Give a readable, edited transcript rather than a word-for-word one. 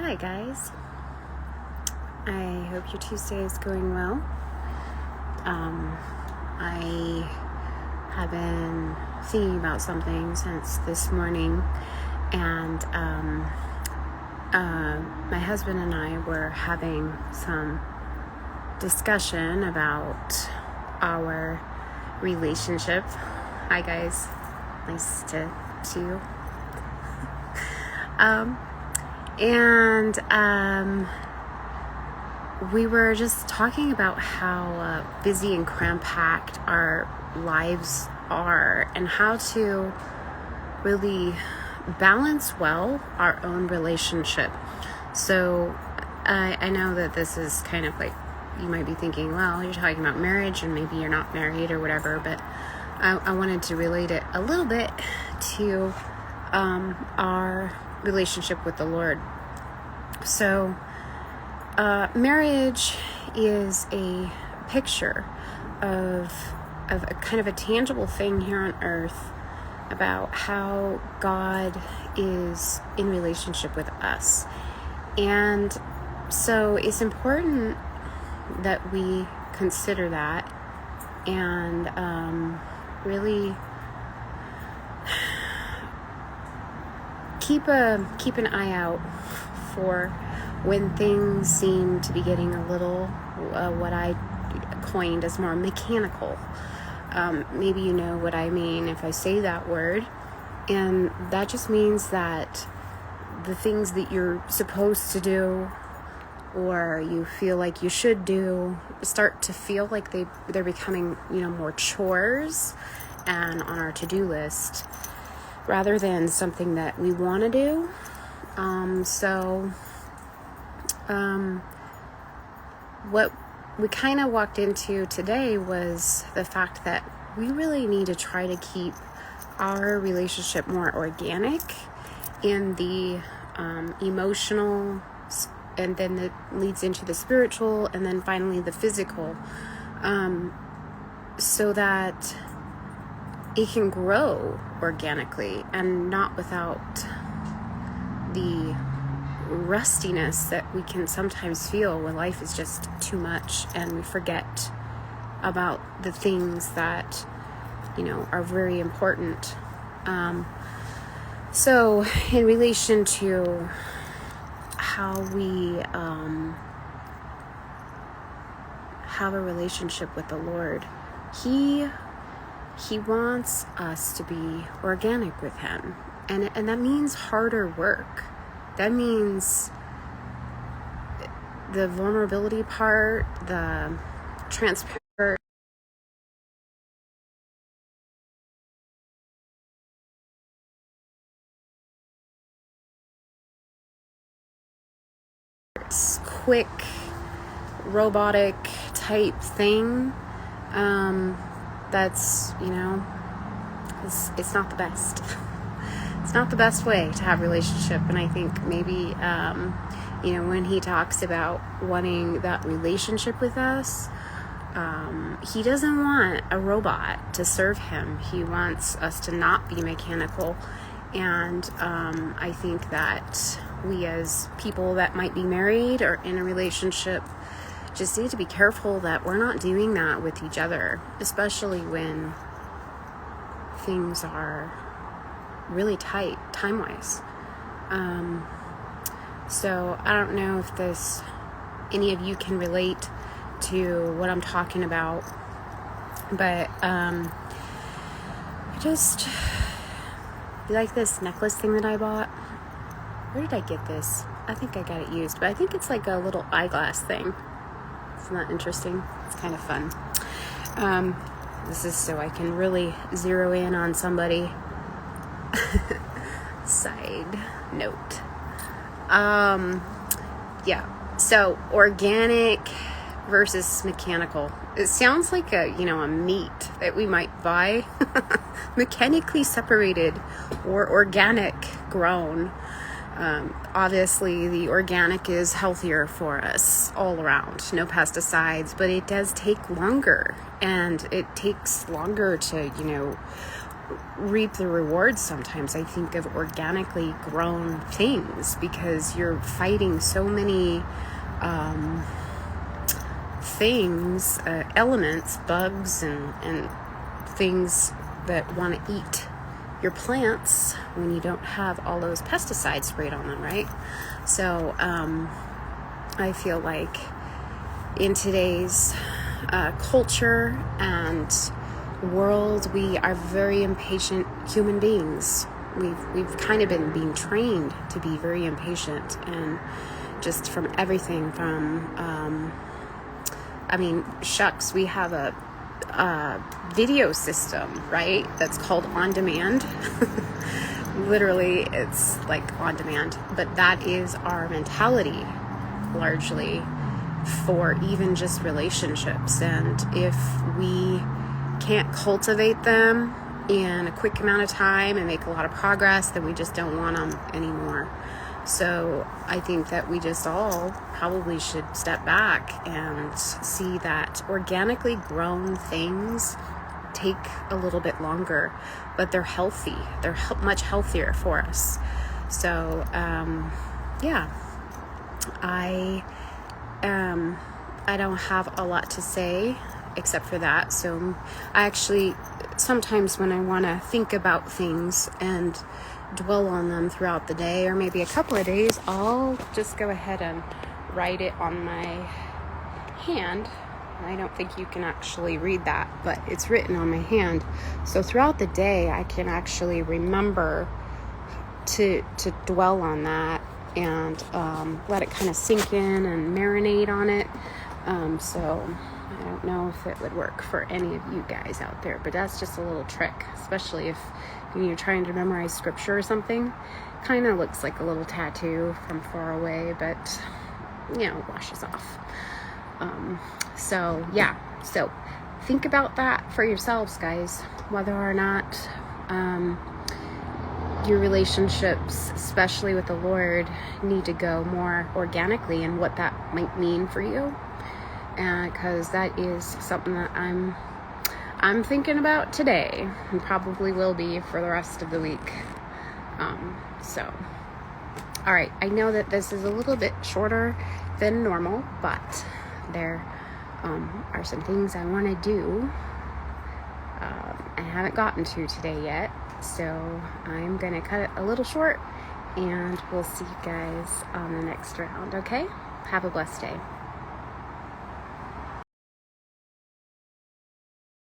Hi guys, I hope your Tuesday is going well. I have been thinking about something since this morning, and my husband and I were having some discussion about our relationship. Hi guys, nice to see you. And we were just talking about how busy and cram-packed our lives are and how to really balance well our own relationship. So I know that this is kind of like, you might be thinking, well, you're talking about marriage and maybe you're not married or whatever, but I wanted to relate it a little bit to our relationship with the Lord. So marriage is a picture of a kind of a tangible thing here on earth about how God is in relationship with us. And so it's important that we consider that and really keep an eye out for when things seem to be getting a little what I coined as more mechanical. Maybe you know what I mean if I say that word, and that just means that the things that you're supposed to do or you feel like you should do start to feel like they're becoming, more chores and on our to-do list rather than something that we want to do. What we kind of walked into today was the fact that we really need to try to keep our relationship more organic in the emotional, and then it leads into the spiritual, and then finally the physical, so that it can grow organically and not without the rustiness that we can sometimes feel when life is just too much and we forget about the things that, are very important. So in relation to how we have a relationship with the Lord, He wants us to be organic with Him. And that means harder work. That means the vulnerability part, the transparent, quick, robotic type thing. That's, it's not the best. It's not the best way to have a relationship. And I think maybe, when He talks about wanting that relationship with us, He doesn't want a robot to serve Him. He wants us to not be mechanical. And I think that we as people that might be married or in a relationship just need to be careful that we're not doing that with each other, especially when things are really tight time-wise. So I don't know if any of you can relate to what I'm talking about, but like this necklace thing that I bought. Where did I get this? I think I got it used, but I think it's like a little eyeglass thing. Isn't that interesting? It's kind of fun. This is so I can really zero in on somebody. Side note. So organic versus mechanical. It sounds like a meat that we might buy, mechanically separated or organic grown. Obviously the organic is healthier for us all around, no pesticides, but it does take longer, and it takes longer to, reap the rewards sometimes, I think, of organically grown things, because you're fighting so many things, elements, bugs, and things that want to eat your plants when you don't have all those pesticides sprayed on them, right? So I feel like in today's culture and world, we are very impatient human beings. We've kind of been being trained to be very impatient, and just from everything from shucks, we have a video system, right, that's called on demand. Literally, it's like on demand, but that is our mentality largely for even just relationships. And if we can't cultivate them in a quick amount of time and make a lot of progress, then we just don't want them anymore. So I think that we just all probably should step back and see that organically grown things take a little bit longer, but they're healthy. They're much healthier for us. So I don't have a lot to say except for that. So I actually, sometimes when I want to think about things and dwell on them throughout the day, or maybe a couple of days, I'll just go ahead and write it on my hand. I don't think you can actually read that, but it's written on my hand. So throughout the day, I can actually remember to dwell on that and let it kind of sink in and marinate on it. So I don't know if it would work for any of you guys out there, but that's just a little trick, especially if you're trying to memorize scripture or something. Kind of looks like a little tattoo from far away, but washes off. So think about that for yourselves, guys, whether or not your relationships, especially with the Lord, need to go more organically, and what that might mean for you. And because that is something that I'm thinking about today, and probably will be for the rest of the week. All right, I know that this is a little bit shorter than normal, but there are some things I want to do I haven't gotten to today yet, so I'm going to cut it a little short, and we'll see you guys on the next round, okay? Have a blessed day.